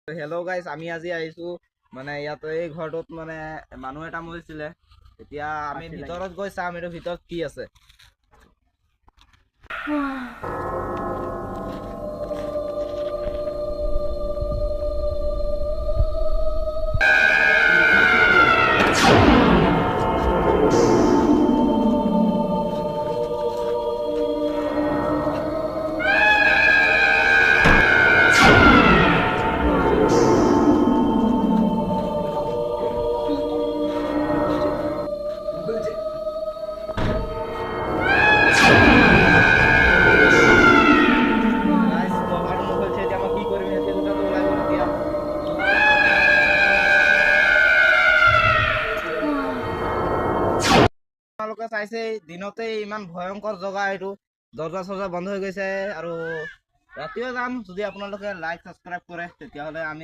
Hello' guys, আমি আজি আহিছো মানে ইয়াত এই ঘৰটোত মানে মানুহ এটা মৰিছিলে। এতিয়া আমি ভিতৰত গৈ চাম এইটো ভিতৰত কি আছে। Guys, দৰজাটো নুখুলিছে, এতিয়া মই কি কৰিম? সিহঁতে দুটাতো ওলাই গ'ল এতিয়া। আপোনালোকে চাইছে দিনতে ইমান ভয়ংকৰ জগা এইটো। দৰজা চৰজা বন্ধ হৈ গৈছে আৰু ৰাতিও যাম। যদি আপোনালোকে লাইক ছাবস্ক্ৰাইব কৰে তেতিয়াহ'লে আমি